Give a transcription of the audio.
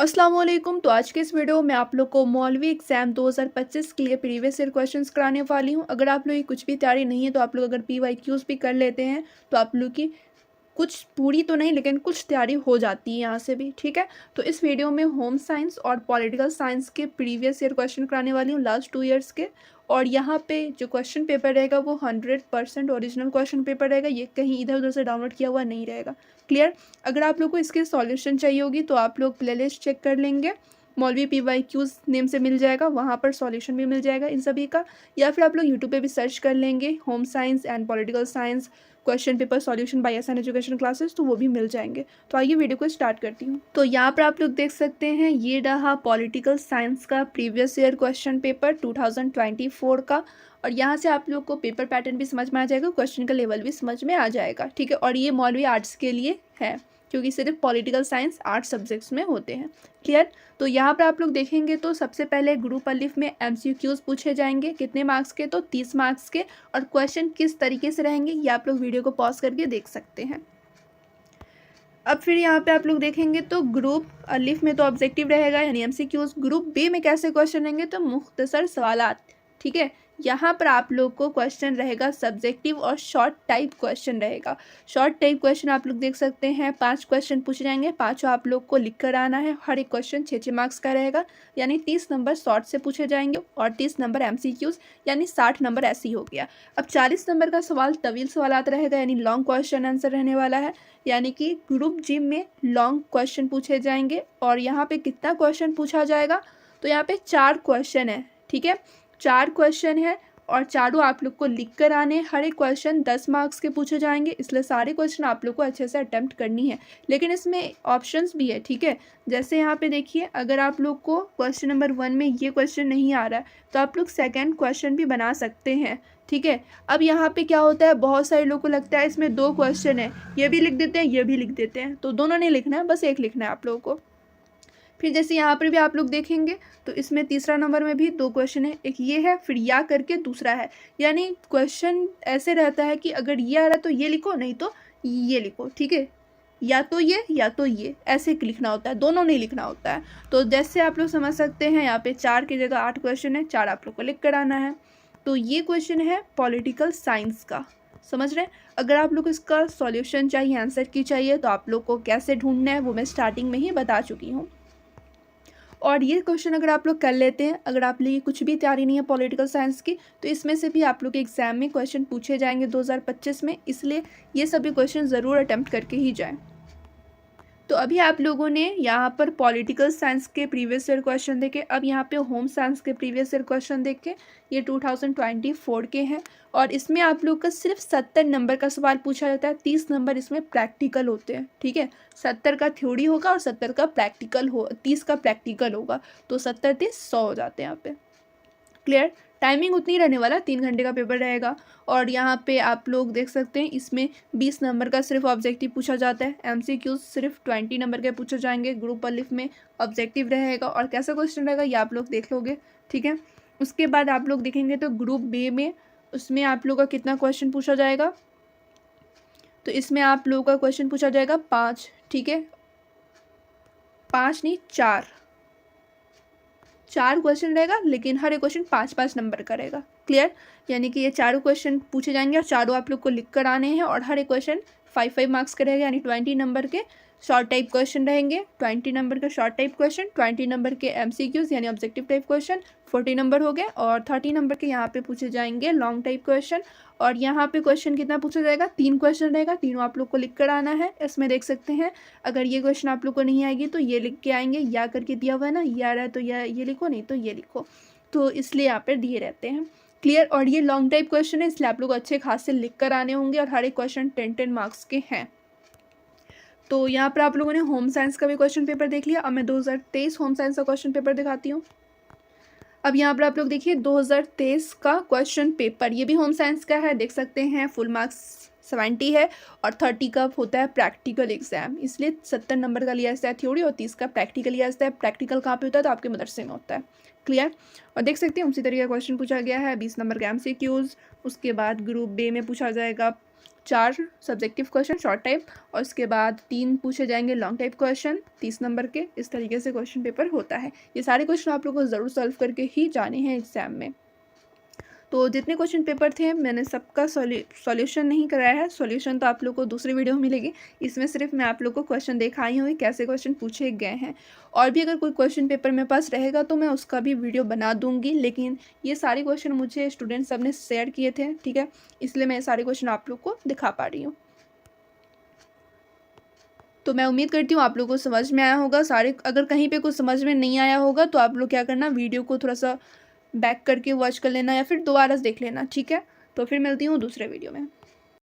अस्सलाम वालेकुम। तो आज के इस वीडियो में आप लोग को मौलवी एग्ज़ाम 2025 के लिए प्रीवियस ईयर क्वेश्चंस कराने वाली हूँ। अगर आप लोग की कुछ भी तैयारी नहीं है तो आप लोग अगर PYQs भी कर लेते हैं तो आप लोग की कुछ पूरी तो नहीं लेकिन कुछ तैयारी हो जाती है यहाँ से भी, ठीक है। तो इस वीडियो में होम साइंस और पॉलिटिकल साइंस के प्रीवियस ईयर क्वेश्चन कराने वाली हूँ लास्ट 2 ईयर्स के। और यहाँ पे जो क्वेश्चन पेपर रहेगा वो 100% ओरिजिनल क्वेश्चन पेपर रहेगा, ये कहीं इधर उधर से डाउनलोड किया हुआ नहीं रहेगा। क्लियर। अगर आप लोग को इसके सॉल्यूशन चाहिए होगी तो आप लोग प्लेलिस्ट चेक कर लेंगे, मौलवी PYQs नेम से मिल जाएगा, वहाँ पर सॉल्यूशन भी मिल जाएगा इन सभी का। या फिर आप लोग यूट्यूब पे भी सर्च कर लेंगे home science and political science question paper solution by SN education classes, तो वो भी मिल जाएंगे। तो आइए वीडियो को स्टार्ट करती हूँ। तो यहाँ पर आप लोग देख सकते हैं ये रहा पॉलिटिकल साइंस का प्रीवियस ईयर क्वेश्चन पेपर 2024 का। और यहाँ से आप लोग को पेपर पैटर्न भी समझ में आ जाएगा, क्वेश्चन का लेवल भी समझ में आ जाएगा, ठीक है। और ये मौलवी आर्ट्स के लिए है क्योंकि सिर्फ पॉलिटिकल साइंस आर्ट सब्जेक्ट्स में होते हैं। क्लियर। तो यहाँ पर आप लोग देखेंगे तो सबसे पहले ग्रुप अलिफ में MCQs पूछे जाएंगे, कितने मार्क्स के, तो 30 मार्क्स के। और क्वेश्चन किस तरीके से रहेंगे ये आप लोग वीडियो को पॉज करके देख सकते हैं। अब फिर यहाँ पे आप लोग देखेंगे तो ग्रुप अलिफ में तो ऑब्जेक्टिव रहेगा यानी MCQs। ग्रुप बी में कैसे क्वेश्चन रहेंगे तो मुख्तसर सवालात, ठीक है। यहाँ पर आप लोग को क्वेश्चन रहेगा सब्जेक्टिव और शॉर्ट टाइप क्वेश्चन रहेगा। शॉर्ट टाइप क्वेश्चन आप लोग देख सकते हैं 5 क्वेश्चन पूछे जाएंगे, पाँचों आप लोग को लिख कर आना है। हर एक क्वेश्चन 6-6 मार्क्स का रहेगा यानी 30 नंबर शॉर्ट से पूछे जाएंगे और 30 नंबर MCQs यानी 60 नंबर ऐसे ही हो गया। अब 40 नंबर का सवाल तवील सवालात रहेगा यानी लॉन्ग क्वेश्चन आंसर रहने वाला है, यानी कि ग्रुप जी में लॉन्ग क्वेश्चन पूछे जाएंगे। और यहाँ पे कितना क्वेश्चन पूछा जाएगा तो यहाँ पे 4 क्वेश्चन है, ठीक है। 4 क्वेश्चन है और चारों आप लोग को लिख कर आने। हर एक क्वेश्चन 10 मार्क्स के पूछे जाएंगे, इसलिए सारे क्वेश्चन आप लोग को अच्छे से अटेम्प्ट करनी है। लेकिन इसमें ऑप्शंस भी है, ठीक है। जैसे यहाँ पे देखिए, अगर आप लोग को क्वेश्चन नंबर 1 में ये क्वेश्चन नहीं आ रहा है तो आप लोग सेकेंड क्वेश्चन भी बना सकते हैं, ठीक है। अब यहाँ पे क्या होता है, बहुत सारे लोगों को लगता है इसमें 2 क्वेश्चन है, ये भी लिख देते हैं ये भी लिख देते हैं, तो दोनों नहीं लिखना है, बस एक लिखना है आप लोगों को। फिर जैसे यहाँ पर भी आप लोग देखेंगे तो इसमें तीसरा नंबर में भी 2 क्वेश्चन है, एक ये है फिर या करके दूसरा है। यानी क्वेश्चन ऐसे रहता है कि अगर ये आ रहा है तो ये लिखो, नहीं तो ये लिखो, ठीक है। या तो ये ऐसे लिखना होता है, दोनों नहीं लिखना होता है। तो जैसे आप लोग समझ सकते हैं यहाँ पे 4 की जगह 8 क्वेश्चन है, 4 आप लोग को लिख कर आना है। तो ये क्वेश्चन है पॉलिटिकल साइंस का, समझ रहे हैं। अगर आप लोग इसका सॉल्यूशन चाहिए, आंसर की चाहिए, तो आप लोग को कैसे ढूंढना है वो मैं स्टार्टिंग में ही बता चुकी हूँ। और ये क्वेश्चन अगर आप लोग कर लेते हैं, अगर आप लोग कुछ भी तैयारी नहीं है पॉलिटिकल साइंस की, तो इसमें से भी आप लोग के एग्जाम में क्वेश्चन पूछे जाएंगे 2025 में, इसलिए ये सभी क्वेश्चन ज़रूर अटेम्प्ट करके ही जाएं। तो अभी आप लोगों ने यहाँ पर पॉलिटिकल साइंस के प्रीवियस ईयर क्वेश्चन देखे, अब यहाँ पे होम साइंस के प्रीवियस ईयर क्वेश्चन देखे, ये 2024 के हैं। और इसमें आप लोग का सिर्फ 70 नंबर का सवाल पूछा जाता है, 30 नंबर इसमें प्रैक्टिकल होते हैं, ठीक है। 70 का थ्योरी होगा और 70 का प्रैक्टिकल हो, 30 का प्रैक्टिकल होगा, तो 70-30-100 हो जाते हैं यहाँ पे। क्लियर। टाइमिंग उतनी रहने वाला, 3 घंटे का पेपर रहेगा। और यहाँ पे आप लोग देख सकते हैं इसमें 20 नंबर का सिर्फ ऑब्जेक्टिव पूछा जाता है, MCQs सिर्फ 20 नंबर के पूछे जाएंगे। ग्रुप अलिफ में ऑब्जेक्टिव रहेगा और कैसा क्वेश्चन रहेगा ये आप लोग देख लोगे, ठीक है। उसके बाद आप लोग देखेंगे तो ग्रुप बी में, उसमें आप लोग का कितना क्वेश्चन पूछा जाएगा, तो इसमें आप लोगों का क्वेश्चन पूछा जाएगा 5, ठीक है। 5 नहीं 4 क्वेश्चन रहेगा, लेकिन हर एक क्वेश्चन 5-5 नंबर का रहेगा। क्लियर। यानी कि ये चारों क्वेश्चन पूछे जाएंगे और चारों आप लोग को लिख कर आने हैं और हर एक क्वेश्चन 5-5 मार्क्स का रहेगा, यानी 20 नंबर के शॉर्ट टाइप क्वेश्चन रहेंगे। 20 नंबर के शॉर्ट टाइप क्वेश्चन, 20 नंबर के MCQs यानी ऑब्जेक्टिव टाइप क्वेश्चन, 40 नंबर हो गए। और 30 नंबर के यहाँ पे पूछे जाएंगे लॉन्ग टाइप क्वेश्चन। और यहाँ पे क्वेश्चन कितना पूछा जाएगा, 3 क्वेश्चन रहेगा, तीनों आप लोग को लिख कर आना है। इसमें देख सकते हैं अगर ये क्वेश्चन आप लोग को नहीं आएगी तो ये लिख के आएंगे, या करके दिया हुआ है ना, ये आ रहा है तो ये लिखो, नहीं तो ये लिखो, तो इसलिए यहाँ पर दिए रहते हैं। क्लियर। और ये लॉन्ग टाइप क्वेश्चन है, इसलिए आप लोग अच्छे खास से लिख कर आने होंगे और हर एक क्वेश्चन 10-10 मार्क्स के हैं। तो यहाँ पर आप लोगों ने होम साइंस का भी क्वेश्चन पेपर देख लिया। अब मैं 2023 होम साइंस का क्वेश्चन पेपर दिखाती हूँ। अब यहाँ पर आप लोग देखिए 2023 का क्वेश्चन पेपर, ये भी होम साइंस का है, देख सकते हैं फुल मार्क्स 70 है और 30 का होता है प्रैक्टिकल एग्जाम, इसलिए 70 नंबर का लिया जाता है थ्योरी और 30 का प्रैक्टिकल लिया जाता है। प्रैक्टिकल कहाँ पे होता है तो आपके मदरसे में होता है। क्लियर। और देख सकते हैं उसी तरीके का क्वेश्चन पूछा गया है, 20 नंबर का MCQs। उसके बाद ग्रुप बी में पूछा जाएगा 4 सब्जेक्टिव क्वेश्चन शॉर्ट टाइप और उसके बाद 3 पूछे जाएंगे लॉन्ग टाइप क्वेश्चन 30 नंबर के। इस तरीके से क्वेश्चन पेपर होता है। ये सारे क्वेश्चन आप लोगों को ज़रूर सॉल्व करके ही जाने हैं एग्जाम में। तो जितने क्वेश्चन पेपर थे मैंने सबका सॉल्यूशन नहीं कराया है, सॉल्यूशन तो आप लोग को दूसरी वीडियो में मिलेगी। इसमें सिर्फ मैं आप लोग को क्वेश्चन दिखाई हूँ कैसे क्वेश्चन पूछे गए हैं। और भी अगर कोई क्वेश्चन पेपर मेरे पास रहेगा तो मैं उसका भी वीडियो बना दूंगी, लेकिन ये सारे क्वेश्चन मुझे स्टूडेंट सब ने शेयर किए थे, ठीक है, इसलिए मैं सारे क्वेश्चन आप लोग को दिखा पा रही हूँ। तो मैं उम्मीद करती हूँ आप लोगों को समझ में आया होगा सारे। अगर कहीं पे कुछ समझ में नहीं आया होगा तो आप लोग क्या करना, वीडियो को थोड़ा सा बैक करके वॉच कर लेना या फिर दोबारा से देख लेना, ठीक है। तो फिर मिलती हूँ दूसरे वीडियो में।